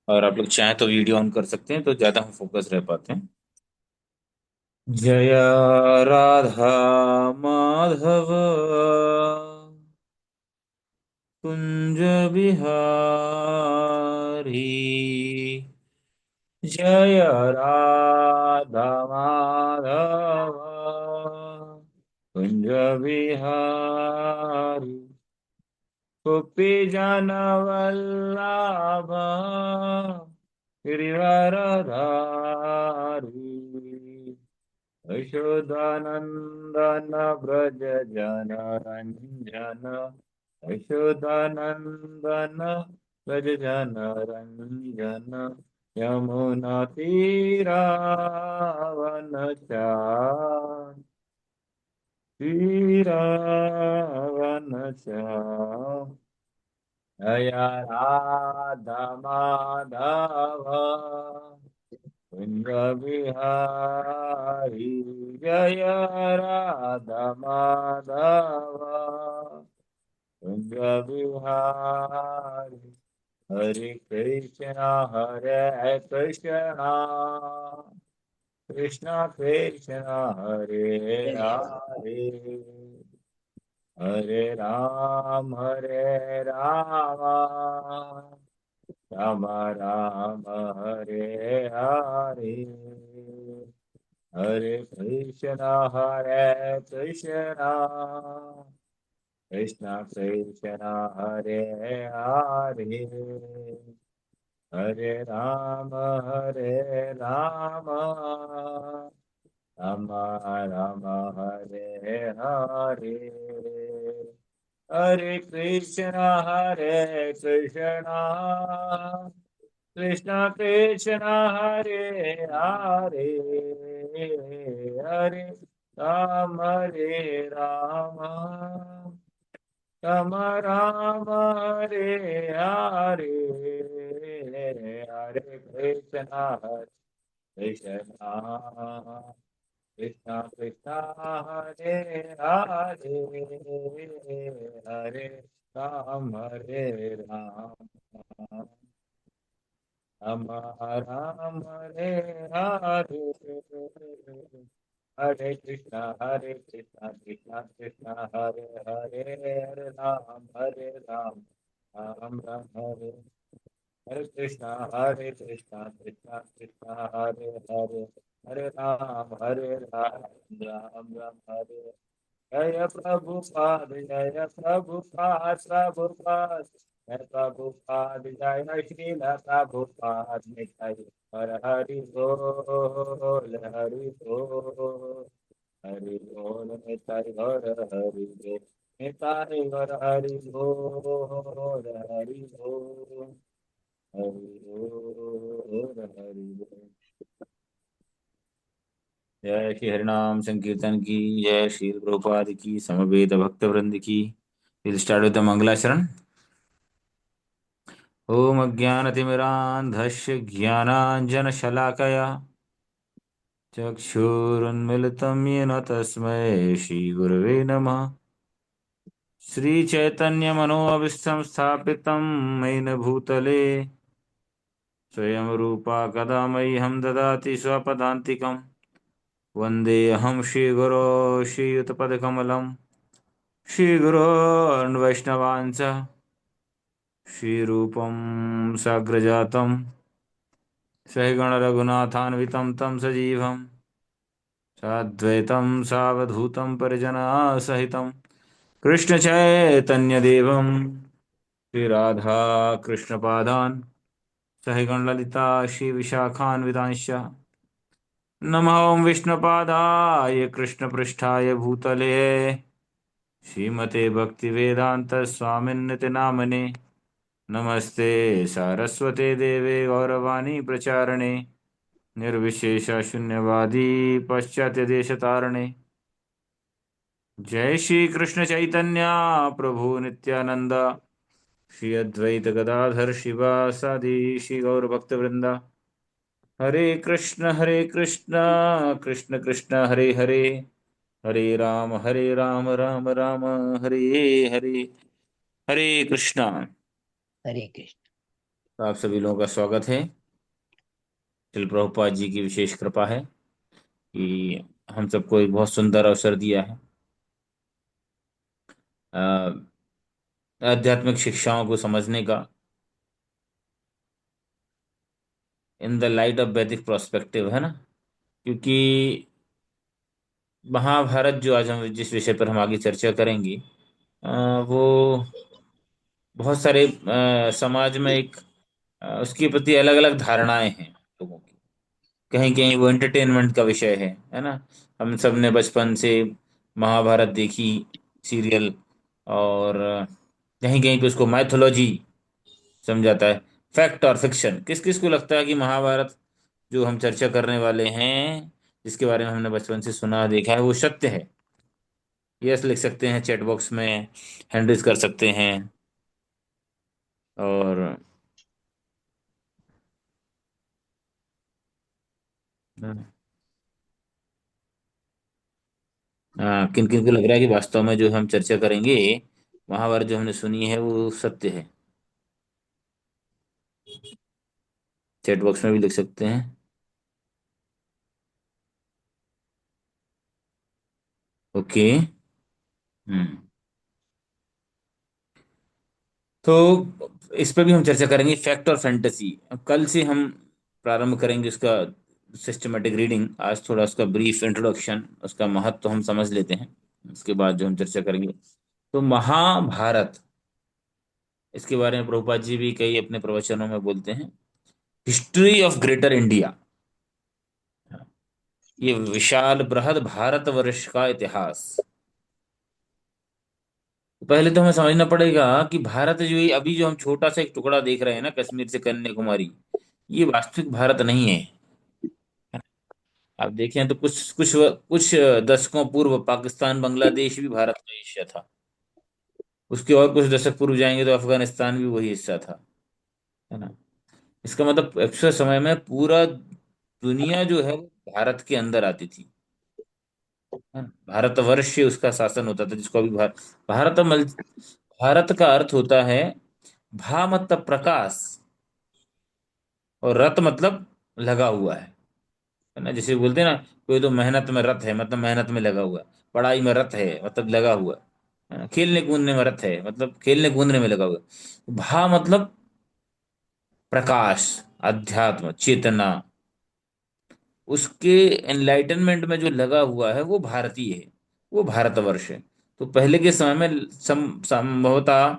और आप लोग चाहें तो वीडियो ऑन कर सकते हैं तो ज्यादा हम फोकस रह पाते हैं। जय राधा माधव कुंज बिहारी। जय राधा माधव कुंज बिहारी। गोपी जन वल्लभ गिरिवरधारी। यशोदानंदन व्रज जन रंजन। यशोदानंदन व्रज जन रंजन। यमुना तीरावन चार जय राधा माधव कुंज बिहारी। जय राधा माधव कुंज बिहारी। हरे कृष्ण कृष्ण कृष्ण हरे हरे। हरे राम राम राम हरे हरे। हरे कृष्ण कृष्ण कृष्ण हरे हरे। हरे राम राम राम हरे हरे। हरे कृष्ण कृष्ण कृष्ण हरे हरे। हरे राम राम राम हरे हरे। हरे कृष्ण कृष्ण कृष्ण हरे हरे। हरे हरे राम राम राम हरे हरे। हरे कृष्ण कृष्ण कृष्ण हरे हरे। हरे राम राम राम हरे। हरे कृष्ण कृष्ण कृष्ण हरे हरे। हरे राम राम राम हरे। जय प्रभुपाद जय प्रभुपाद प्रभुपाद। जय प्रभुपाद जय श्रील प्रभुपाद निताय। हर हरि बोल हरि बोल। हरि बोल निताय हर हरि बोल। निताय हर हरि बोल हरि बोल। हरि बोल हरि बोल। जय श्री हरिनाम संकीर्तन की। जय श्री प्रभुपाद की समवेत भक्त वृंद की। विल स्टार्ट विद द मंगलाचरण। ओम अज्ञानतिमिरान्धस्य ज्ञानाञ्जनशलाकया चक्षुरुन्मिलितं येन तस्मै श्रीगुरवे नमः। श्रीचैतन्यमनोभीष्टं स्थापितं येन भूतले स्वयं रूपा कदा मह्यं ददाति स्वपदान्तिकम्। वन्देऽहं श्रीगुरो श्रीयुतपदकमलं श्रीगुरोर्वैष्णवांच श्रीरूपं साग्रजातं सहिगणरघुनाथान्वितं तं सजीवं साद्वैतं सावधूतं परिजनसहितं कृष्णचैतन्यदेवं श्रीराधा कृष्णपादान् सहिगणललिता श्रीविशाखान्वितांश्च नमो विष्णुपादाय कृष्णपृष्ठाय भूतले श्रीमते भक्तिवेदांत स्वामिन्निति नामने। नमस्ते सारस्वते देवे गौरवाणी प्रचारणे निर्विशेष शून्यवादी पाश्चात्य देश तारणे। जय श्री कृष्ण चैतन्य प्रभु नित्यानंद श्री अद्वैत गदाधर शिवासादि श्री गौर भक्त वृंदा। हरे कृष्ण कृष्ण कृष्ण हरे हरे। हरे राम राम राम हरे हरे। हरे कृष्णा। हरे कृष्ण। तो आप सभी लोगों का स्वागत है। शिल प्रभुपाद जी की विशेष कृपा है कि हम सबको एक बहुत सुंदर अवसर दिया है अ, आध्यात्मिक शिक्षाओं को समझने का इन द लाइट ऑफ वैदिक प्रोस्पेक्टिव, है ना। क्योंकि महाभारत जो आज हम जिस विषय पर हम आगे चर्चा करेंगे अ, वो बहुत सारे समाज में एक उसके प्रति अलग अलग धारणाएं हैं लोगों की। कहीं कहीं वो एंटरटेनमेंट का विषय है ना। हम सब ने बचपन से महाभारत देखी, सीरियल। और कहीं कहीं पे उसको माइथोलॉजी समझाता है। फैक्ट और फिक्शन, किस किस को लगता है कि महाभारत जो हम चर्चा करने वाले हैं, जिसके बारे में हमने बचपन से सुना देखा है, वो सत्य है? यस लिख सकते हैं चैट बॉक्स में, हैंडल्स कर सकते हैं। और किन किन को लग रहा है कि वास्तव में जो हम चर्चा करेंगे, महाभारत जो हमने सुनी है वो सत्य है? चैट बॉक्स में भी लिख सकते हैं। ओके। हम्म। तो इस पर भी हम चर्चा करेंगे, फैक्ट और फैंटेसी। कल से हम प्रारंभ करेंगे उसका सिस्टमेटिक रीडिंग। आज थोड़ा उसका ब्रीफ इंट्रोडक्शन, उसका महत्व तो हम समझ लेते हैं। उसके बाद जो हम चर्चा करेंगे, तो महाभारत, इसके बारे में प्रभुपाद जी भी कई अपने प्रवचनों में बोलते हैं। हिस्ट्री ऑफ ग्रेटर इंडिया, ये विशाल बृहद भारतवर्ष का इतिहास। पहले तो हमें समझना पड़ेगा कि भारत जो ये अभी जो हम छोटा सा एक टुकड़ा देख रहे हैं ना, कश्मीर से कन्याकुमारी, ये वास्तविक भारत नहीं है। आप देखें तो कुछ दशकों पूर्व पाकिस्तान बांग्लादेश भी भारत का हिस्सा था। उसके और कुछ दशक पूर्व जाएंगे तो अफगानिस्तान भी वही हिस्सा था, है ना। इसका मतलब एक्चुअल समय में पूरा दुनिया जो है वो भारत के अंदर आती थी, है ना। भारतवर्ष से उसका शासन होता था, जिसको अभी भारत का अर्थ होता है भा मतलब प्रकाश, और रत मतलब लगा हुआ है ना। जैसे बोलते हैं ना, कोई तो मेहनत में रत है मतलब मेहनत में लगा हुआ है। पढ़ाई में रत है मतलब लगा हुआ है ना। खेलने कूदने में रत है मतलब खेलने कूदने में लगा हुआ है। भा मतलब प्रकाश, अध्यात्म, चेतना, उसके एनलाइटनमेंट में जो लगा हुआ है वो भारतीय है, वो भारतवर्ष है। तो पहले के समय में संभवतः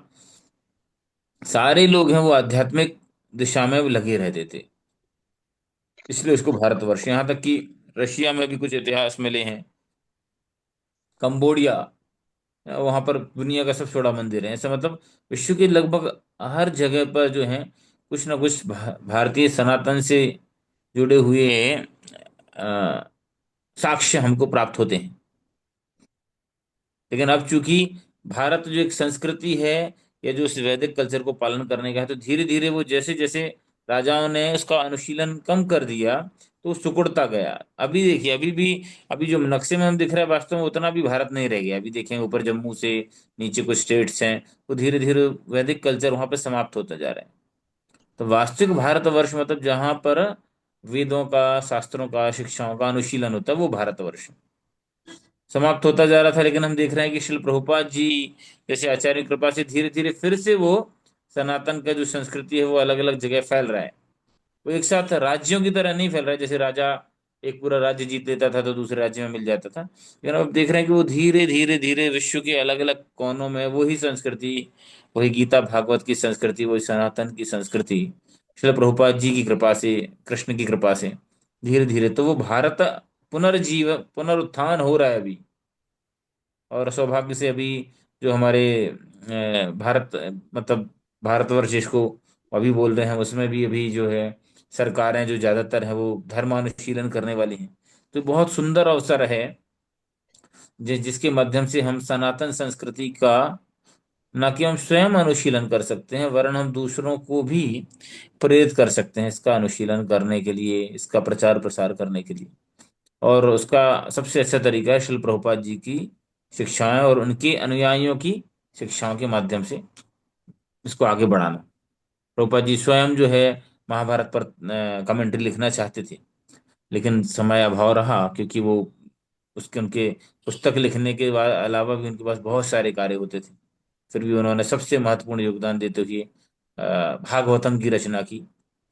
सारे लोग हैं वो आध्यात्मिक दिशा में लगे रहते थे, इसलिए उसको भारतवर्ष। यहाँ तक कि रशिया में भी कुछ इतिहास मिले हैं। कंबोडिया, वहां पर दुनिया का सबसे बड़ा मंदिर है, ऐसा मतलब विश्व के लगभग हर जगह पर जो है कुछ ना कुछ भारतीय सनातन से जुड़े हुए अ, साक्ष्य हमको प्राप्त होते हैं। लेकिन अब चूंकि भारत जो एक संस्कृति है, या जो उस वैदिक कल्चर को पालन करने का है, तो धीरे धीरे वो जैसे जैसे राजाओं ने उसका अनुशीलन कम कर दिया, तो वो सिकुड़ता गया। अभी देखिए, अभी भी अभी जो नक्शे में हम दिख रहा है, वास्तव में उतना भी भारत नहीं रह गया। अभी देखें ऊपर जम्मू से नीचे कुछ स्टेट्स हैं, तो धीरे धीरे वैदिक कल्चर वहां पर समाप्त होता जा रहा है। तो वास्तविक भारतवर्ष मतलब जहां पर वेदों का, शास्त्रों का, शिक्षाओं का अनुशीलन होता है, वो भारतवर्ष समाप्त होता जा रहा था। लेकिन हम देख रहे हैं कि शिल प्रभुपाद जी जैसे आचार्य की कृपा से धीरे धीरे फिर से वो सनातन का जो संस्कृति है वो अलग अलग जगह फैल रहा है। वो एक साथ राज्यों की तरह नहीं फैल रहा है, जैसे राजा एक पूरा राज्य जीत लेता था तो दूसरे राज्य में मिल जाता था। लेकिन अब देख रहे हैं कि वो धीरे धीरे धीरे विश्व के अलग अलग कोनों में वही संस्कृति, वही गीता भागवत की संस्कृति, वही सनातन की संस्कृति, शिल प्रभुपाद जी की कृपा से, कृष्ण की कृपा से धीरे धीरे तो वो भारत पुनर्जीव पुनरुत्थान हो रहा है अभी। और सौभाग्य से अभी जो हमारे भारत मतलब भारतवर्ष जिसको अभी बोल रहे हैं, उसमें भी अभी जो है सरकारें जो ज्यादातर है वो धर्मानुशीलन करने वाली हैं। तो बहुत सुंदर अवसर है जिसके माध्यम से हम सनातन संस्कृति का न कि हम स्वयं अनुशीलन कर सकते हैं, वरन हम दूसरों को भी प्रेरित कर सकते हैं इसका अनुशीलन करने के लिए, इसका प्रचार प्रसार करने के लिए। और उसका सबसे अच्छा तरीका है शिल प्रभुपाद जी की शिक्षाएं और उनके अनुयायियों की शिक्षाओं के माध्यम से इसको आगे बढ़ाना। प्रभुपाद जी स्वयं जो है महाभारत पर कमेंट्री लिखना चाहते थे, लेकिन समय अभाव रहा, क्योंकि वो उसके उनके पुस्तक लिखने के अलावा भी उनके पास बहुत सारे कार्य होते थे। फिर भी उन्होंने सबसे महत्वपूर्ण योगदान देते हुए भागवतम की रचना की,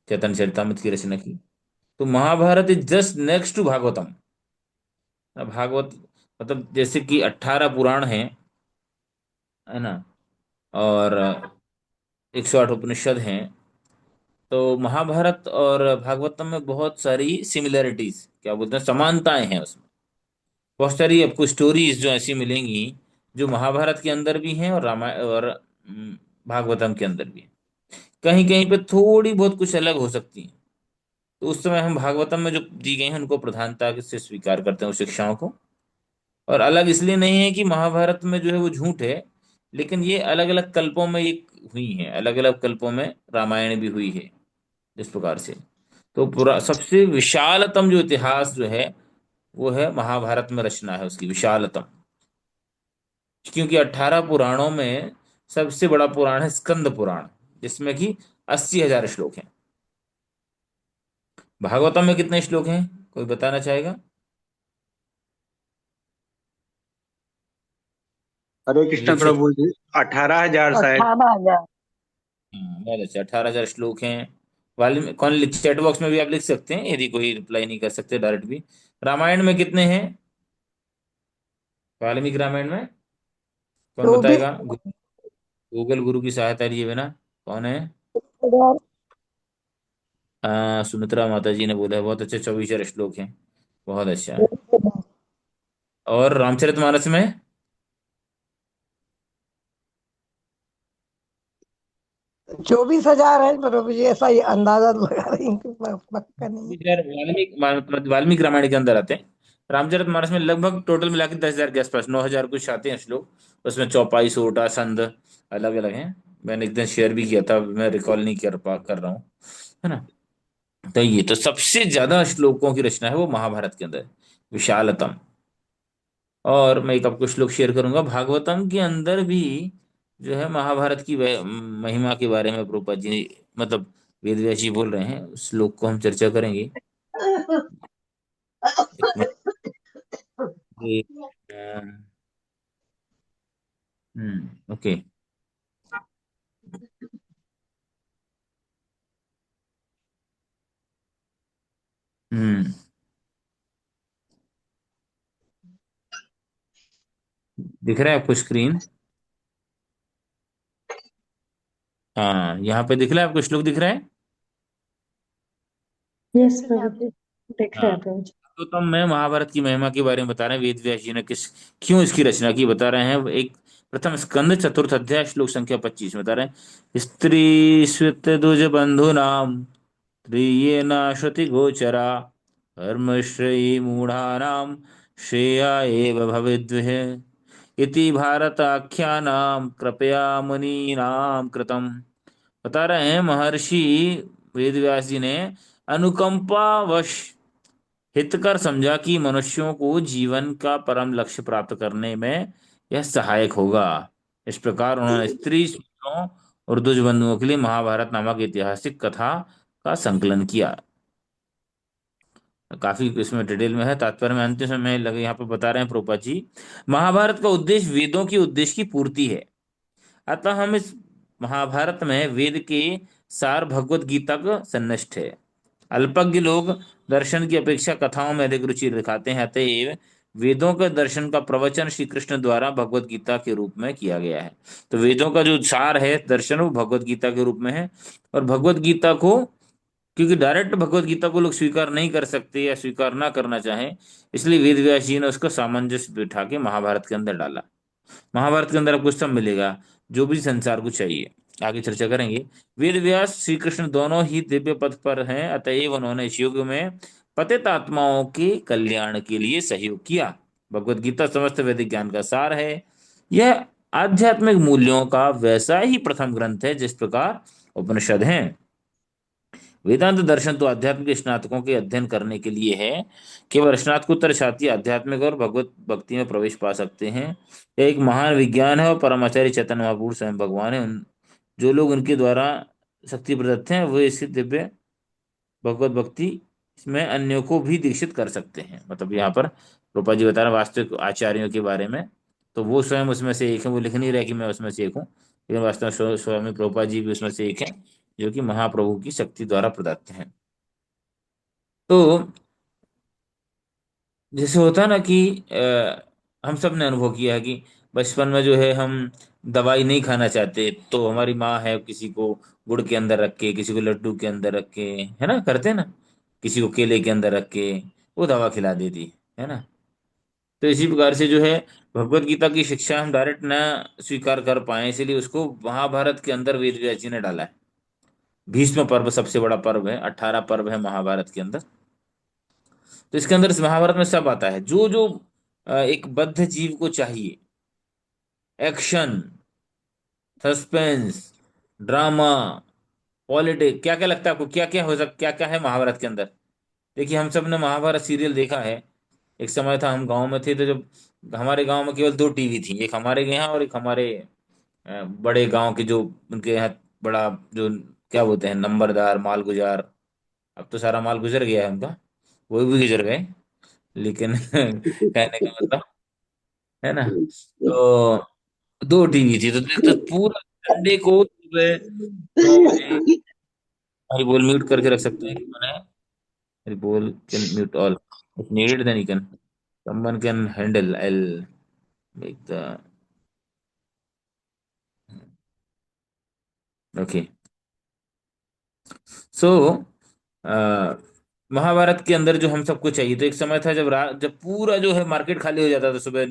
चैतन्य चरितामृत की रचना की। तो Mahabharata is just next to Bhagavatam. Bhagavat मतलब जैसे कि 18 पुराण हैं, है ना, और 108 उपनिषद हैं, तो महाभारत और भागवतम में बहुत सारी सिमिलरिटीज, क्या बोलते हैं, समानताएं हैं उसमें। बहुत सारी आपको स्टोरीज जो ऐसी मिलेंगी जो महाभारत के अंदर भी हैं और रामायण और भागवतम के अंदर भी हैं। कहीं कहीं पे थोड़ी बहुत कुछ अलग हो सकती हैं। तो उस समय हम भागवतम में जो दी गई हैं उनको प्रधानता से स्वीकार करते हैं, उस शिक्षाओं को। और अलग इसलिए नहीं है कि महाभारत में जो है वो झूठ है, लेकिन ये अलग अलग कल्पों में ये हुई है, अलग अलग कल्पों में रामायण भी हुई है जिस प्रकार से। तो पूरा सबसे विशालतम जो इतिहास जो है वो है महाभारत में रचना है उसकी विशालतम। क्योंकि 18 पुराणों में सबसे बड़ा पुराण है स्कंद पुराण, जिसमें कि 80,000 श्लोक हैं। भागवतम में कितने श्लोक हैं, कोई बताना चाहेगा? हरे कृष्ण परीक्षित। प्रभु जी। 18,000 शायद। 18,000। बहुत अच्छा, 18,000 श्लोक हैं। वाल्मीकि कौन, चैट बॉक्स में भी आप लिख सकते हैं यदि कोई रिप्लाई नहीं कर सकते डायरेक्ट भी। रामायण में कितने हैं, वाल्मीकि रामायण में? कौन बताएगा? 24,000। गूगल गुरु की सहायता लिए बिना। कौन है? सुमित्रा माता जी ने बोला है, बहुत अच्छे 24 श्लोक हैं। बहुत अच्छा। और रामचरितमानस में? 24,000 है, पर मुझे ऐसा ही अंदाजा लगा रही हूँ कि पक्का नहीं है। वाल्मीकि रामायण के अंदर आते हैं। रामचरितमानस में लगभग टोटल मिला के 10,000 के आसपास, 9,000 कुछ आते हैं श्लोक। उसमें चौपाई, सोटा, संध अलग अलग हैं। मैंने एक दिन शेयर भी किया था, मैं रिकॉल नहीं कर रहा हूँ, है ना। तो ये तो सबसे ज्यादा श्लोकों की रचना है वो महाभारत के अंदर, विशालतम। और मैं एक आपको श्लोक शेयर करूंगा भागवतम के अंदर भी, जो है महाभारत की महिमा के बारे में प्रभुपाद जी, मतलब वेद व्यास जी बोल रहे हैं। उस श्लोक को हम चर्चा करेंगे। एक मिनट। ये, ओके। हम्म। दिख रहा है आपको स्क्रीन? हाँ, यहाँ पे दिख रहा है आपको, श्लोक दिख रहा है? यस प्रभु जी, दिख रहा हाँ। है प्रभु जी। तो तुम मैं महाभारत की महिमा के बारे में बता रहे हैं, वेद व्यास जी ने किस क्यों इसकी रचना की बता रहे हैं। एक प्रथम स्कंद चतुर्थ अध्याय श्लोक संख्या 25 में बता रहे हैं, स्त्री स्वित द्विज बंधु नाम त्रिये श्रुति गोचरा धर्मश्रेयी मूढ़ानाम श्रेया एव भवेद्विह इति भारताख्यानाम कृपया मुनीनाम कृतम। बता रहे हैं महर्षि वेदव्यास जी ने अनुकंपावश हितकर समझा कि मनुष्यों को जीवन का परम लक्ष्य प्राप्त करने में यह सहायक होगा। इस प्रकार उन्होंने स्त्री सूत्रों और दुष्बंधुओं के लिए महाभारत नामक ऐतिहासिक कथा का संकलन किया। काफी इसमें डिटेल में है, तात्पर्य में अंतिम समय लगे यहाँ पे बता रहे हैं प्रोपा जी, महाभारत का उद्देश्य वेदों के उद्देश्य की पूर्ति है। अतः हम इस महाभारत में वेद के सार भगवत गीता का सन्निष्ठ है। अल्पज्ञ लोग दर्शन की अपेक्षा कथाओं में अधिक रुचि दिखाते हैं, अतएव वेदों के दर्शन का प्रवचन श्री कृष्ण द्वारा भगवत गीता के रूप में किया गया है। तो वेदों का जो सार है दर्शन, वो भगवत गीता के रूप में है। और भगवत गीता को, क्योंकि डायरेक्ट भगवत गीता को लोग स्वीकार नहीं कर सकते या स्वीकार ना करना चाहें, इसलिए वेद व्यास जी ने उसका सामंजस्य बिठा के महाभारत के अंदर डाला। महाभारत के अंदर आपको सब मिलेगा जो भी संसार को चाहिए। आगे चर्चा करेंगे। वेद व्यास श्री कृष्ण दोनों ही दिव्य पथ पर हैं, अतएव उन्होंने इस युग में पतित आत्माओं के कल्याण के लिए सहयोग किया। भगवत गीता समस्त वैदिक ज्ञान का सार है। यह आध्यात्मिक मूल्यों का वैसा ही प्रथम ग्रंथ है जिस प्रकार उपनिषद हैं। वेदांत दर्शन तो आध्यात्मिक स्नातकों के अध्ययन करने के लिए है। केवल स्नातकोत्तर छात्र आध्यात्मिक और भगवत भक्ति में प्रवेश पा सकते हैं। यह एक महान विज्ञान है और परमाचार्य चैतन्य महापुरुष स्वयं भगवान है। उन जो लोग उनके द्वारा शक्ति प्रदत्त हैं, वो इसी दिव्य भगवत भक्ति इसमें अन्यों को भी दीक्षित कर सकते हैं। मतलब यहाँ पर रूपा जी बता रहे हैं वास्तविक आचार्यों के बारे में। तो वो स्वयं उसमें से एक है, वो लिख नहीं रहे कि मैं उसमें से एक हूँ, लेकिन वास्तव में स्वामी प्रभुपाद जी भी उसमें से एक है, जो कि महाप्रभु की शक्ति द्वारा प्रदत्त हैं। तो जैसे होता है ना कि हम सब ने अनुभव किया है कि बचपन में जो है हम दवाई नहीं खाना चाहते, तो हमारी माँ है किसी को गुड़ के अंदर रख के, किसी को लड्डू के अंदर रख के, है ना, करते हैं ना, किसी को केले के अंदर रख के वो दवा खिला देती है ना। तो इसी प्रकार से जो है भगवत गीता की शिक्षा हम डायरेक्ट ना स्वीकार कर पाए, इसलिए उसको महाभारत के अंदर वेद व्यास जी ने डाला है। भीष्म पर्व सबसे बड़ा पर्व है, 18 पर्व है महाभारत के अंदर। तो इसके अंदर इस महाभारत में सब आता है जो जो एक बद्ध जीव को चाहिए। एक्शन, सस्पेंस, ड्रामा, पॉलिटिक्स, क्या क्या लगता है आपको, क्या क्या हो सकता, क्या क्या है महाभारत के अंदर? देखिए हम सब ने महाभारत सीरियल देखा है। एक समय था हम गांव में थे, तो जब हमारे गांव में केवल दो टीवी थी, एक हमारे यहाँ और एक हमारे बड़े गांव के जो उनके यहाँ बड़ा, जो क्या बोलते हैं, नंबरदार मालगुजार। अब तो सारा माल गुजर गया है उनका, वो भी गुजर गए, लेकिन कहने का मतलब, है ना। तो दो टीवी थी, तो देखते पूरा संडे को सुबह 9 बजे। हरी बोल म्यूट करके रख सकते हैं कि मैंने, हरी बोल can mute all if needed then you can, someone can handle, I'll make the, okay. सो महाभारत के अंदर जो हम सबको चाहिए, तो एक समय था जब जब पूरा जो है मार्केट खाली हो जाता था सुबह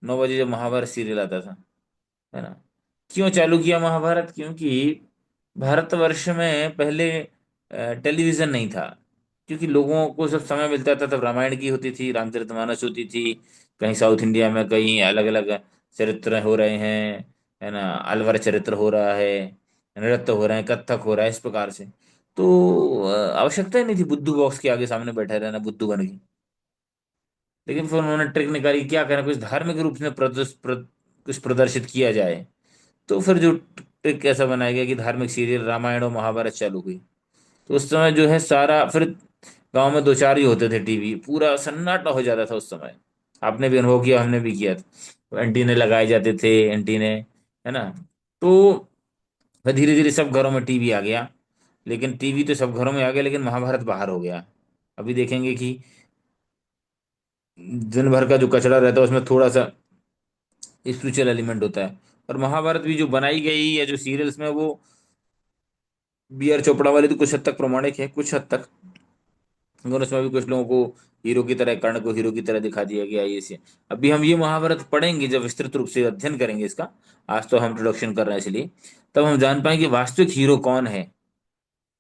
9 बजे, जब महाभारत सीरियल आता था, है ना। क्यों चालू किया महाभारत? क्योंकि भारतवर्ष में पहले टेलीविजन नहीं था, क्योंकि लोगों को सब समय मिलता था, तब रामायण की होती थी, रामचरितमानस होती थी, कहीं साउथ इंडिया में कहीं अलग अलग चरित्र हो रहे हैं, है ना, अलवर चरित्र हो रहा है, नृत्य हो रहे हैं, कथक हो रहा है, इस प्रकार से। तो आवश्यकता ही नहीं थी बुद्धू बॉक्स के आगे सामने बैठे रहना बुद्धू बन के। लेकिन फिर उन्होंने ट्रिक निकाली, क्या करना, कुछ धार्मिक रूप में कुछ प्रदर्शित किया जाए। तो फिर जो ट्रिक ऐसा बनाया गया कि धार्मिक सीरियल रामायण और महाभारत चालू हुई। तो उस समय जो है सारा फिर गांव में दो चार ही होते थे टीवी, पूरा सन्नाटा हो जाता था उस समय। आपने भी अनुभव किया, हमने भी किया था। तो एंटीने लगाए जाते थे, एंटीने, है ना। तो फिर धीरे धीरे सब घरों में टीवी आ गया। लेकिन टीवी तो सब घरों में आ गया, लेकिन महाभारत बाहर हो गया। अभी देखेंगे कि दिन भर का जो कचरा रहता है उसमें थोड़ा सा स्पिरिचुअल एलिमेंट होता है। और महाभारत भी जो बनाई गई या जो सीरियल्स में, वो बी आर चोपड़ा वाली तो कुछ हद तक प्रमाणिक है, कुछ हद तक। मगर उसमें भी कुछ लोगों को हीरो की तरह, कर्ण को हीरो की तरह दिखा दिया गया, ये से। अभी हम ये महाभारत पढ़ेंगे, जब विस्तृत रूप से अध्ययन करेंगे इसका, आज तो हम इंट्रोडक्शन कर रहे हैं इसलिए, तब हम जान पाएंगे वास्तविक हीरो कौन है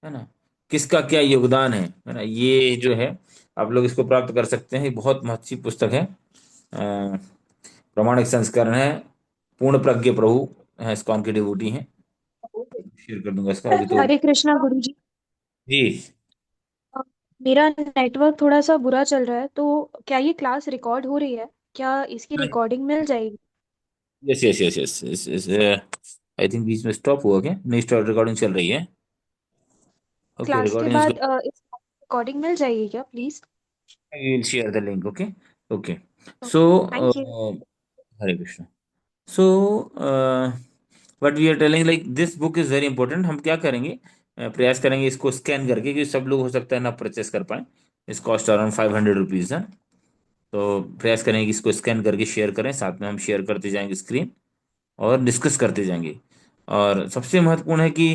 ना, किसका क्या योगदान है ना। ये जो है आप लोग इसको प्राप्त कर सकते हैं, ये बहुत महत्वपूर्ण पुस्तक है। प्रमाणिक संस्करण है, पूर्ण प्रज्ञ प्रभु है, इस्कॉन के डिवोटी हैं। शेयर कर दूंगा इसका अभी तो। हरे कृष्णा गुरु जी। जी। मेरा नेटवर्क थोड़ा सा बुरा चल रहा है, तो क्या ये क्लास रिकॉर्ड हो रही है? क्या इसकी रिकॉर्डिंग मिल जाएगी? Yes yes yes yes. I think बीच में स्टॉप हुआ क्या? नहीं, स्टॉप, रिकॉर्डिंग चल रही है। ओके, क्लास के रिकॉर्डिंग बाद इस रिकॉर्डिंग मिल जाएगी क्या, please? Will share the link. Okay. Okay. So thank you. Hare Krishna. So what we are telling, like this book is very important. हम क्या करेंगे, प्रयास करेंगे इसको स्कैन करके, क्योंकि सब लोग हो सकता है ना परचेस कर पाए। इस कॉस्ट अराउंड 500 रुपीज है। तो प्रयास करेंगे कि इसको स्कैन करके शेयर करें, साथ में हम शेयर करते जाएंगे स्क्रीन, और डिस्कस करते जाएंगे। और सबसे महत्वपूर्ण है कि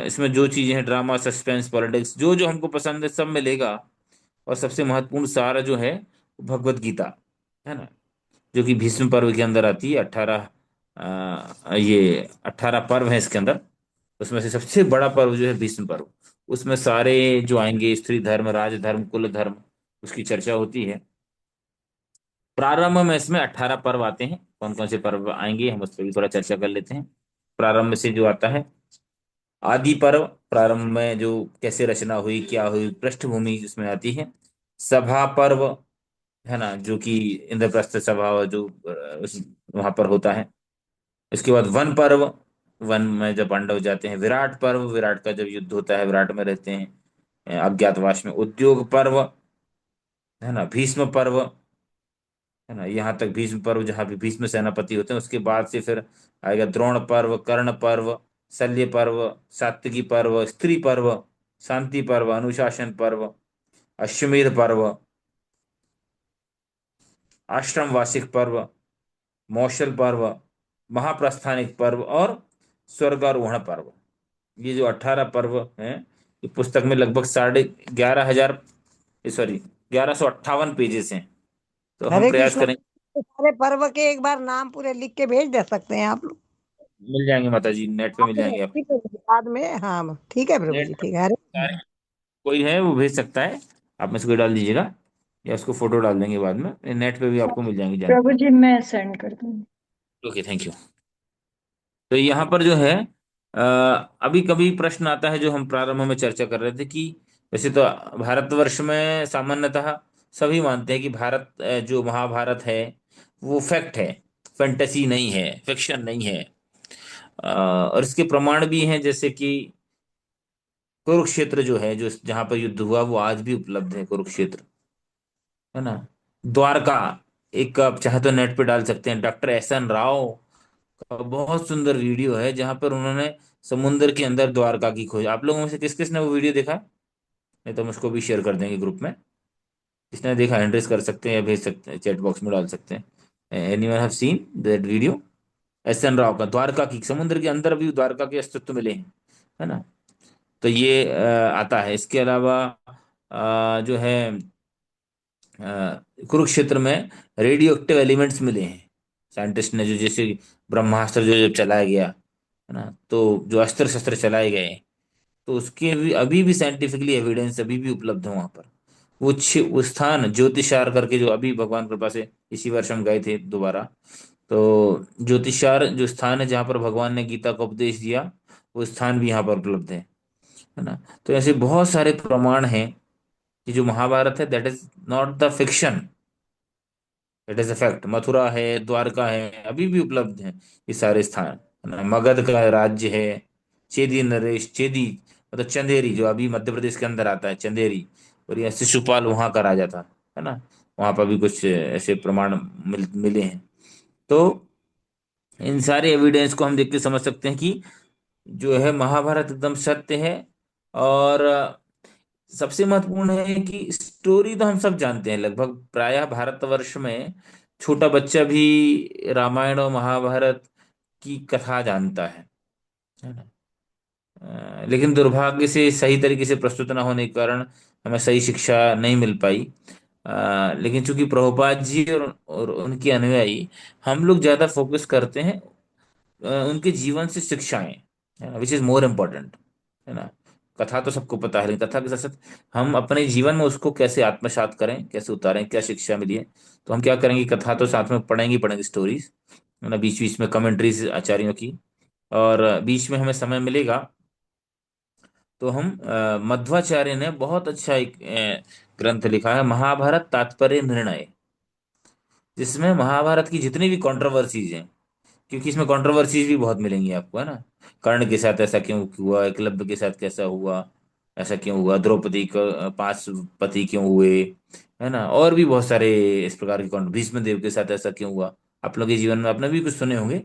इसमें जो चीजें हैं, ड्रामा, सस्पेंस, पॉलिटिक्स, जो जो हमको पसंद है सब मिलेगा। और सबसे महत्वपूर्ण सारा जो है भगवत गीता, है ना, जो कि भीष्म पर्व के अंदर आती है। 18 ये 18 पर्व है इसके अंदर। उसमें से सबसे बड़ा पर्व जो है भीष्म पर्व। उसमें सारे जो आएंगे, स्त्री धर्म, राजधर्म, कुल धर्म, उसकी चर्चा होती है। प्रारंभ में इसमें 18 पर्व आते हैं। कौन कौन से पर्व आएंगे हम उस पर भी थोड़ा चर्चा कर लेते हैं। प्रारंभ से जो आता है आदि पर्व, प्रारंभ में जो कैसे रचना हुई, क्या हुई, पृष्ठभूमि जिसमें आती है। सभा पर्व, है ना, जो कि इंद्रप्रस्थ सभा जो उस वहां पर होता है। इसके बाद वन पर्व, वन में जब पांडव जाते हैं, विराट पर्व, विराट का जब युद्ध होता है, विराट में रहते हैं अज्ञातवास में, उद्योग पर्व, है ना, भीष्म पर्व, है ना, यहाँ तक भीष्म पर्व जहाँ भी भीष्म सेनापति होते हैं, उसके बाद से फिर आएगा द्रोण पर्व, कर्ण पर्व, शल्य पर्व, सात्विकी पर्व, स्त्री पर्व, शांति पर्व, अनुशासन पर्व, अश्वमेध पर्व, आश्रम वार्षिक पर्व, मौसल पर्व, महाप्रस्थानिक पर्व और स्वर्गारोहण पर्व। ये जो 18 पर्व हैं, ये पुस्तक में लगभग 11,500, सॉरी, 1158 पेजेस हैं। तो हम हरे प्रयास कृष्णा। करेंगे। सारे पर्व के एक बार नाम पूरे लिख के भेज दे सकते हैं आप लोग। मिल जाएंगे माता जी, नेट पे मिल आपको जाएंगे ठीक आपको। है, बाद में, हाँ ठीक है प्रभु नेट जी, पर ठीक है, हरे सारे, कृष्णा। कोई है वो भेज सकता है, आप में से कोई डाल दीजिएगा, या उसको फोटो डाल देंगे बाद में, नेट पे भी आपको मिल जाएंगी प्रभु जानकारी। जी मैं सेंड कर दूंगी। Okay, thank you. तो यहाँ पर जो है, अभी कभी प्रश्न आता है जो हम प्रारंभ में चर्चा कर रहे थे कि वैसे तो भारतवर्ष में सामान्यतः सभी मानते हैं कि भारत, जो महाभारत है वो फैक्ट है, फैंटेसी नहीं है, फिक्शन नहीं है। और इसके प्रमाण भी हैं, जैसे कि कुरुक्षेत्र जो है, जो जहां पर युद्ध हुआ, वो आज भी उपलब्ध है, कुरुक्षेत्र, है ना। द्वारका, एक आप चाहे तो नेट पे डाल सकते हैं, डॉक्टर एहसन राव का बहुत सुंदर वीडियो है जहां पर उन्होंने समुद्र के अंदर द्वारका की खोज। आप लोगों में से किस किस ने वो वीडियो देखा? नहीं तो हम उसको भी शेयर कर देंगे ग्रुप में। जिसने देखा एंट्रेस कर सकते हैं या भेज सकते हैं, चैट बॉक्स में डाल सकते हैं। Anyone have seen that video? S N Rao का द्वारका की, समुद्र के अंदर भी द्वारका के अस्तित्व मिले हैं, है ना। तो ये आता है। इसके अलावा जो है, कुरुक्षेत्र में रेडियो एक्टिव एलिमेंट्स मिले हैं। साइंटिस्ट ने जो, जैसे ब्रह्मास्त्र जो जब चलाया गया, है ना, तो जो अस्त्र शस्त्र चलाए गए, तो उसके भी अभी भी साइंटिफिकली एविडेंस अभी भी उपलब्ध है वहां पर। वो स्थान ज्योतिषार करके, जो अभी भगवान कृपा से इसी वर्ष हम गए थे दोबारा, तो ज्योतिषार जो स्थान है जहाँ पर भगवान ने गीता का उपदेश दिया, वो स्थान भी यहाँ पर उपलब्ध है ना। तो ऐसे बहुत सारे प्रमाण हैं कि जो महाभारत है, that is not the fiction, that is a fact. Mathura है, द्वारका है, अभी भी उपलब्ध हैं ये सारे स्थान, है ना। मगध का राज्य है, चेदी नरेश, चेदी मतलब चंदेरी, जो अभी मध्य प्रदेश के अंदर आता है, चंदेरी। और यह शिशुपाल वहां का राजा था, है ना। वहां पर भी कुछ ऐसे प्रमाण मिले हैं। तो इन सारे एविडेंस को हम देख के समझ सकते हैं कि जो है महाभारत एकदम सत्य है। और सबसे महत्वपूर्ण है कि स्टोरी तो हम सब जानते हैं लगभग, प्रायः भारतवर्ष में छोटा बच्चा भी रामायण और महाभारत की कथा जानता है ना। लेकिन दुर्भाग्य से सही तरीके से प्रस्तुत न होने के कारण हमें सही शिक्षा नहीं मिल पाई। लेकिन चूंकि प्रभुपाद जी और उनके अनुयायी, हम लोग ज्यादा फोकस करते हैं उनके जीवन से शिक्षाएं, है ना, विच इज मोर इम्पोर्टेंट, है ना। कथा तो सबको पता है, लेकिन कथा के साथ साथ हम अपने जीवन में उसको कैसे आत्मसात करें, कैसे उतारें, क्या शिक्षा मिली है। तो हम क्या करेंगे, कथा तो साथ में पढ़ेंगे ही पढ़ेंगे, स्टोरीज, है ना, बीच बीच में कमेंट्रीज आचार्यों की। और बीच में हमें समय मिलेगा तो हम मध्वाचार्य ने बहुत अच्छा एक ग्रंथ लिखा है, महाभारत तात्पर्य निर्णय, जिसमें महाभारत की जितनी भी कंट्रोवर्सीज हैं, क्योंकि इसमें कंट्रोवर्सीज भी बहुत मिलेंगी आपको, है ना। कर्ण के साथ ऐसा क्यों हुआ, एकलव्य के साथ कैसा हुआ, ऐसा क्यों हुआ, द्रौपदी का 5 पति क्यों हुए, है ना। और भी बहुत सारे इस प्रकार के भीष्म देव के साथ ऐसा क्यों हुआ। आप लोग के जीवन में आपने भी कुछ सुने होंगे,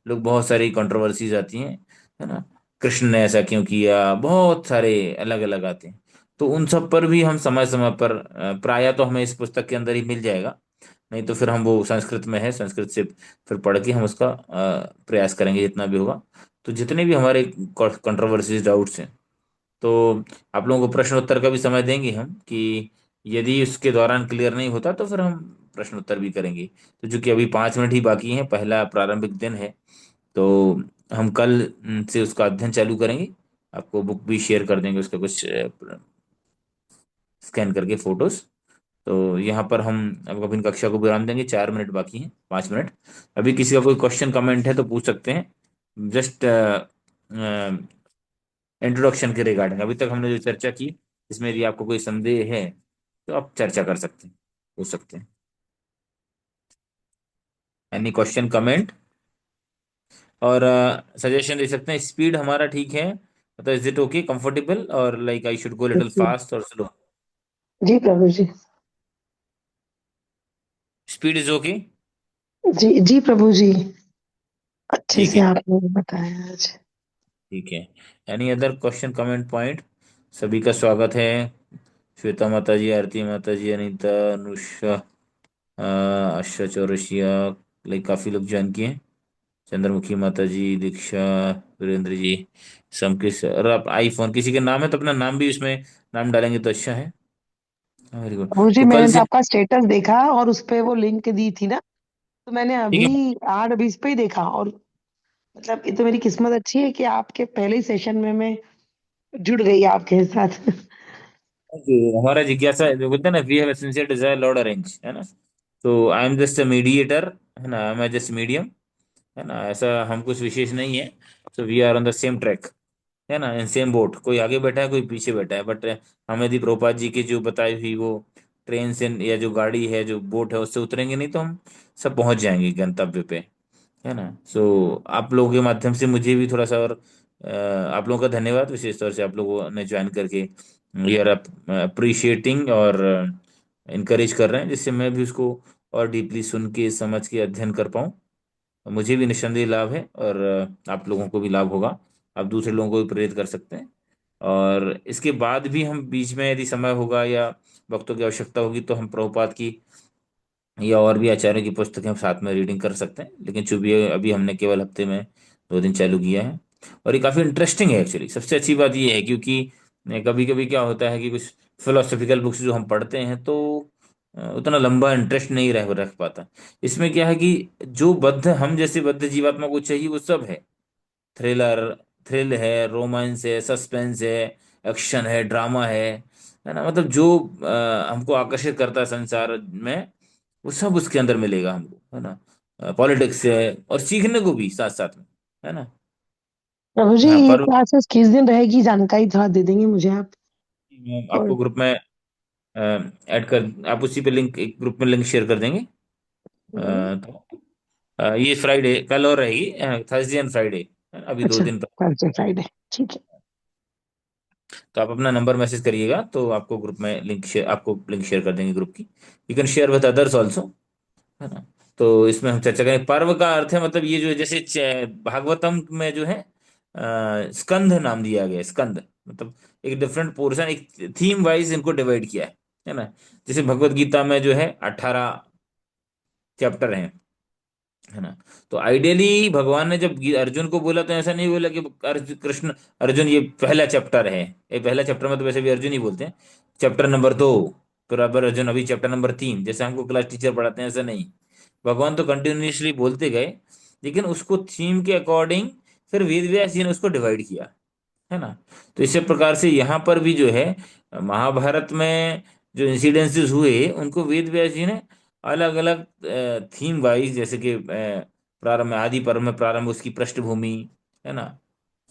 लोग बहुत सारी कंट्रोवर्सीज आती हैं, है ना। कृष्ण ने ऐसा क्यों किया, बहुत सारे अलग अलग आते हैं। तो उन सब पर भी हम समय समय पर प्रायः तो हमें इस पुस्तक के अंदर ही मिल जाएगा, नहीं तो फिर हम, वो संस्कृत में है, संस्कृत से फिर पढ़ के हम उसका प्रयास करेंगे जितना भी होगा। तो जितने भी हमारे कंट्रोवर्सीज, डाउट्स हैं, तो आप लोगों को प्रश्न उत्तर का भी समय देंगे हम, कि यदि उसके दौरान क्लियर नहीं होता तो फिर हम प्रश्न उत्तर भी करेंगे। तो चूंकि अभी 5 मिनट ही बाकी हैं, पहला प्रारंभिक दिन है, तो हम कल से उसका अध्ययन चालू करेंगे। आपको बुक भी शेयर कर देंगे, उसका कुछ स्कैन करके फोटोज। तो यहाँ पर हम अब अपनी कक्षा को विराम देंगे, 4 मिनट बाकी हैं, 5 मिनट। अभी किसी का कोई क्वेश्चन कमेंट है तो पूछ सकते हैं, जस्ट इंट्रोडक्शन के रिगार्डिंग। अभी तक हमने जो चर्चा की, इसमें यदि आपको कोई संदेह है तो आप चर्चा कर सकते हैं, पूछ सकते हैं। Any question, comment? और सजेशन दे सकते हैं। स्पीड हमारा ठीक है, मतलब इज इट ओके, कंफर्टेबल, और like I should go little जी फास्ट और स्लो? जी Prabhu ji. Speed is okay. जी जी प्रभु जी। अच्छे ठीक से है, आपने बताया आज। ठीक है। Any other question, comment, point? सभी का स्वागत है। श्वेता माता जी, आरती माता जी, अनीता, अनुषा, आशा चौरसिया, लाइक काफी लोग ज्वाइन किए हैं। चंद्रमुखी माता जी, दीक्षा, वीरेंद्र जी, समकिस, और आप आईफोन किसी के नाम है तो अपना नाम भी इसमें नाम डालेंगे तो अच्छा है। Very good. प्रभु जी तो कल मैंने तो से, आपका स्टेटस देखा और उस पे वो लिंक दी थी ना, तो मैंने ठीक अभी है। 8:20 पे ही देखा। और मतलब ये तो मेरी किस्मत अच्छी है कि आपके पहले ही सेशन में मैं जुड़ गई आपके साथ। हमारा जिज्ञासा जो बोलते हैं ना, we have a sincere desire, lord arrange, है ना। तो I am just a mediator, है ना, मैं जस्ट मीडियम, है ना, ऐसा हम कुछ विशेष नहीं है। So we are on the same track, है ना, इन सेम बोट। कोई आगे बैठा है, कोई पीछे बैठा है, बट हम यदि प्रभुपाद जी की जो बताई हुई वो ट्रेन से या जो गाड़ी है, जो बोट है, उससे उतरेंगे नहीं तो हम सब पहुंच जाएंगे गंतव्य पे, है ना। सो आप लोगों के माध्यम से मुझे भी थोड़ा सा और आप लोगों का धन्यवाद, विशेष तौर से आप लोगों ने ज्वाइन करके यार अप्रिशिएटिंग और इनकरेज कर रहे हैं, जिससे मैं भी उसको और डीपली सुन के, समझ के, अध्ययन कर पाऊँ। मुझे भी निस्संदेह लाभ है, और आप लोगों को भी लाभ होगा। आप दूसरे लोगों को भी प्रेरित कर सकते हैं। और इसके बाद भी हम बीच में यदि समय होगा या वक्तों की आवश्यकता होगी तो हम प्रभुपाद की या और भी आचार्यों की पुस्तकें हम साथ में रीडिंग कर सकते हैं। लेकिन चूंकि अभी हमने केवल हफ्ते में 2 दिन चालू किया है, और ये काफ़ी इंटरेस्टिंग है एक्चुअली। सबसे अच्छी बात ये है, क्योंकि कभी कभी क्या होता है कि कुछ फिलोसॉफिकल बुक्स जो हम पढ़ते हैं तो उतना लंबा इंटरेस्ट नहीं रह रख पाता। इसमें क्या है कि जो बद्ध, हम जैसे बद्ध जीवात्मा को चाहिए वो सब है। थ्रिलर, थ्रिल है, रोमांस है, सस्पेंस है, एक्शन है, ड्रामा है ना, मतलब जो हमको आकर्षित करता है संसार में, वो सब उसके अंदर मिलेगा हमको, है ना। पॉलिटिक्स है, और सीखने को भी साथ साथ में, है ना। प्रभु जी हाँ, ये पर क्लासेस किस दिन रहेगी, जानकारी थोड़ा दे देंगे मुझे आप? मैं और आपको ग्रुप में ऐड कर, आप उसी पे लिंक, एक ग्रुप में लिंक शेयर कर देंगे। तो ये फ्राइडे कल और रहेगी, थर्सडे एंड फ्राइडे, अभी 2 दिन। थर्सडे फ्राइडे, ठीक है। तो आप अपना नंबर मैसेज करिएगा तो आपको ग्रुप में लिंक शेयर, आपको लिंक शेयर कर देंगे ग्रुप की। You can share with others also, है ना। तो इसमें हम चर्चा करें, पर्व का अर्थ है, मतलब ये जो है, जैसे भागवतम में जो है स्कंध नाम दिया गया है। स्कंध मतलब एक डिफरेंट पोर्शन, एक थीम वाइज इनको डिवाइड किया है ना। जैसे भगवत गीता में जो है 18 चैप्टर हैं, है ना। तो आइडियली भगवान ने जब अर्जुन को बोला तो ऐसा नहीं बोला कि कृष्ण, अर्जुन ये पहला चैप्टर है। ये पहला चैप्टर में तो वैसे भी अर्जुन ही बोलते हैं, चैप्टर नंबर 2, फिर अब अर्जुन अभी चैप्टर नंबर 3, जैसे हमको क्लास टीचर पढ़ाते हैं, ऐसा नहीं। भगवान तो कंटिन्यूअसली बोलते गए, लेकिन उसको थीम के अकॉर्डिंग फिर वेद व्यास जी ने उसको डिवाइड किया, है ना। तो इसी प्रकार से यहाँ पर भी जो है महाभारत में जो इंसिडेंसेस हुए उनको वेद व्यास जी ने अलग अलग थीम वाइज, जैसे कि प्रारंभ में, आदि पर्व में प्रारंभ, उसकी पृष्ठभूमि, है ना,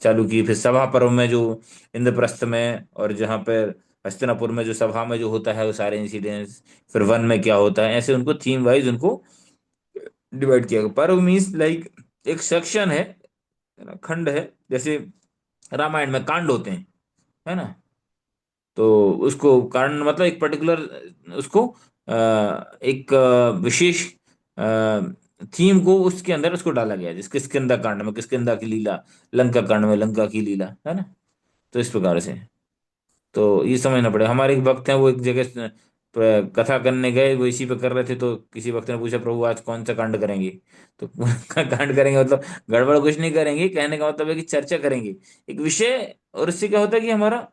चालू की। फिर सभा पर्व में जो इंद्रप्रस्थ में, और जहाँ पर हस्तिनापुर में जो सभा में जो होता है वो सारे इंसिडेंट्स, फिर वन में क्या होता है, ऐसे उनको थीम वाइज उनको डिवाइड किया गया। पर्व मीन्स लाइक एक सेक्शन है ना, खंड है। जैसे रामायण में कांड होते हैं, है ना। तो उसको कांड मतलब एक पर्टिकुलर, उसको एक विशेष थीम को उसके अंदर उसको डाला गया है। जिस किष्किंधा कांड में किष्किंधा की लीला, लंका कांड में लंका की लीला, है ना। तो इस प्रकार से, तो ये समझना पड़ेगा। हमारे एक भक्त हैं, वो एक जगह कथा करने गए, वो इसी पे कर रहे थे, तो किसी भक्त ने पूछा, प्रभु आज कौन सा कांड करेंगे? तो कांड करेंगे मतलब गड़बड़ कुछ नहीं करेंगे, कहने का मतलब है कि चर्चा करेंगे एक विषय। और इससे क्या होता है कि हमारा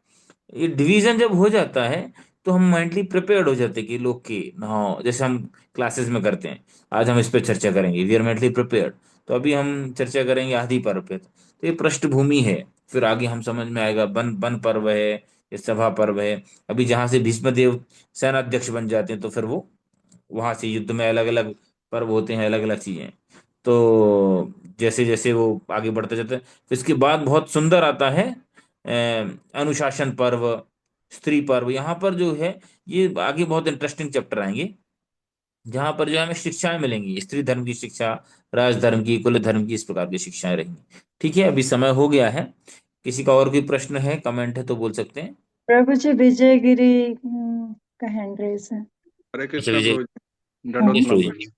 ये डिवीजन जब हो जाता है तो हम मेंटली प्रिपेयर्ड हो जाते हैं कि लोग की हाँ, जैसे हम क्लासेस में करते हैं, आज हम इस पे चर्चा करेंगे, वी आर मेंटली प्रिपेयर्ड। तो अभी हम चर्चा करेंगे आदि पर्व पे, तो ये पृष्ठभूमि है। फिर आगे हम समझ में आएगा, वन वन पर्व है, ये सभा पर्व है। अभी जहां से भीष्मदेव सेनाध्यक्ष बन जाते हैं तो फिर वो वहां से युद्ध में अलग अलग पर्व होते हैं, अलग अलग चीजें। तो जैसे जैसे वो आगे बढ़ते जाते हैं, फिर इसके बाद बहुत सुंदर आता है अनुशासन पर्व, स्त्री पर्व। यहाँ पर जो है ये आगे बहुत इंटरेस्टिंग चैप्टर आएंगे। जहां पर जो है हमें शिक्षाएं मिलेंगी, स्त्री धर्म की शिक्षा, राजधर्म की, कुल धर्म की, इस प्रकार की शिक्षाएं रहेंगी। ठीक है, अभी समय हो गया है। किसी का और कोई प्रश्न है, कमेंट है तो बोल सकते हैं। प्रभु जी विजयगिरी का हैंड रेस है। हरे अच्छा कृष्णा विजय, प्रभु जी, दंडवत यस प्रणाम प्रभु प्रभु जी। जी।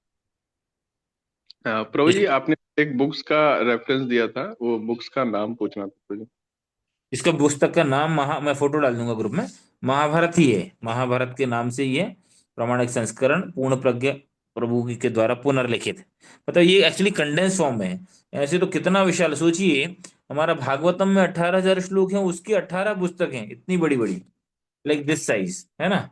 प्रभु जी, आपने एक बुक्स का रेफरेंस दिया था, वो बुक्स का नाम पूछना था प्रभु जी। इसका पुस्तक का नाम मैं फोटो डाल दूंगा ग्रुप में। महाभारत ही है, महाभारत के नाम से ही है। प्रामाणिक संस्करण, पूर्ण प्रज्ञ प्रभु के द्वारा पुनर्लिखित। मतलब ये एक्चुअली कंडेंस फॉर्म में है। ऐसे तो कितना विशाल, सोचिए हमारा भागवतम में 18,000 श्लोक हैं, उसकी 18 पुस्तक हैं, इतनी बड़ी बड़ी, लाइक दिस साइज, है ना।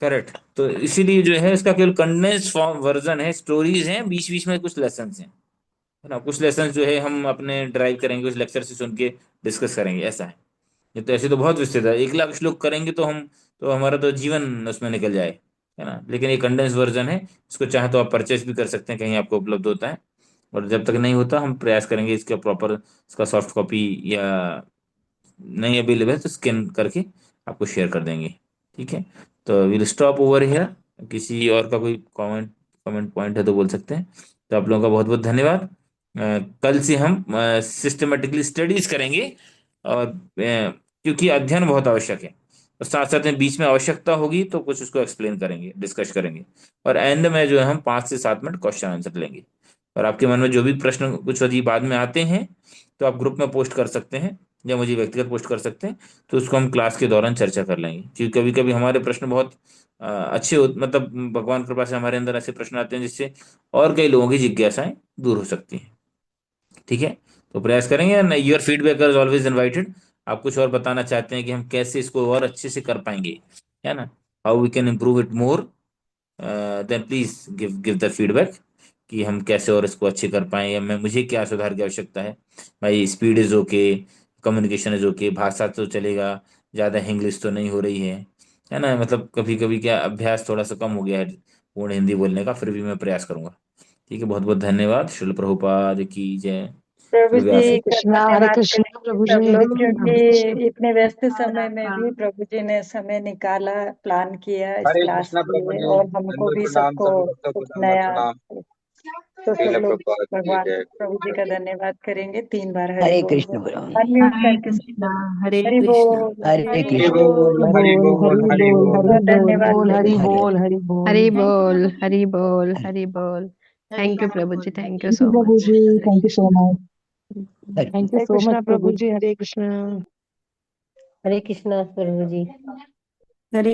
करेक्ट, तो इसीलिए जो है इसका केवल कंडेंस फॉर्म वर्जन है, स्टोरीज हैं, बीच बीच में कुछ लेसन हैं, है ना। कुछ लेसन जो है हम अपने ड्राइव करेंगे, उस लेक्चर से सुन के डिस्कस करेंगे, ऐसा है। ये तो ऐसे तो बहुत विस्तृत है, 1 लाख श्लोक करेंगे तो हम, तो हमारा तो जीवन उसमें निकल जाए, है ना। लेकिन ये कंडेंस वर्जन है, इसको चाहे तो आप परचेस भी कर सकते हैं, कहीं आपको उपलब्ध होता है। और जब तक नहीं होता हम प्रयास करेंगे इसका प्रॉपर, इसका सॉफ्ट कॉपी या नहीं अवेलेबल है तो स्कैन करके आपको शेयर कर देंगे। ठीक है, तो विल स्टॉप ओवर हियर। किसी और का कोई कमेंट कमेंट पॉइंट है तो बोल सकते हैं। तो आप लोगों का बहुत बहुत धन्यवाद। कल से हम सिस्टमेटिकली स्टडीज करेंगे, और क्योंकि अध्ययन बहुत आवश्यक है, और साथ साथ में बीच में आवश्यकता होगी तो कुछ उसको एक्सप्लेन करेंगे, डिस्कस करेंगे। और एंड में जो है हम 5 से 7 मिनट क्वेश्चन आंसर लेंगे। और आपके मन में जो भी प्रश्न कुछ यदि बाद में आते हैं तो आप ग्रुप में पोस्ट कर सकते हैं, या मुझे व्यक्तिगत पोस्ट कर सकते हैं। तो उसको हम क्लास के दौरान चर्चा कर लेंगे, क्योंकि कभी कभी हमारे प्रश्न बहुत अच्छे हो, मतलब भगवान कृपा से हमारे अंदर ऐसे प्रश्न आते हैं जिससे और कई लोगों की जिज्ञासाएं दूर हो सकती हैं। ठीक है, तो प्रयास करेंगे। Your feedback is always invited. आप कुछ और बताना चाहते हैं कि हम कैसे इसको और अच्छे से कर पाएंगे, है ना, how we can improve it more, then please give give the feedback कि हम कैसे और इसको अच्छे कर पाए, या मैं मुझे क्या सुधार की आवश्यकता है। भाई speed is okay, communication is okay, भाषा तो चलेगा, ज़्यादा इंग्लिश तो नहीं हो रही है ना। मतलब कभी कभी क्या अभ्यास थोड़ा सा कम हो गया है पूर्ण हिंदी बोलने का, फिर भी मैं प्रयास करूंगा। ठीक है, बहुत बहुत धन्यवाद। श्रील प्रभुपाद की जय। प्रभु श्रील जी व्यास। हरे का कृष्णा, हरे धन्यवाद कृष्णा करेंगे प्रभु सब जी, हरे लोग, कृष्णा। क्योंकि इतने व्यस्त समय में भी प्रभु जी ने समय निकाला, प्लान किया इस हरे क्लास कृष्णा के प्रभु लिए, जी, और हमको दंडवत भी प्रणाम, सबको सभी भक्तों को कुछ दंडवत नया, प्रणाम। तो सब श्रील लोग प्रभुपाद की भगवान जय। प्रभु जी का धन्यवाद करेंगे, 3 बार हरि हरे बोल कृष्ण बोल, प्रभु। अनम्यूट हरे करके सब कृष्णा, लोग हरे हरि कृष्णा, बोल। हरे हरि कृष्ण। बोल, हरि बोल बोल, हरि हरि बोल, बोल। हरि बहुत बोल, धन्यवाद बोल हरि प्रभु जी। बोल, हरि बोल। हरि बोल, हरि बोल, हरि बोल। Thank you Prabhu ji, thank you Thank you, सो Prabhu मच। ji. Thank you so much. Hare Thank you Hare so much, Krishna Prabhu Prabhu ji, Hare Krishna. Hare Krishna Prabhu ji.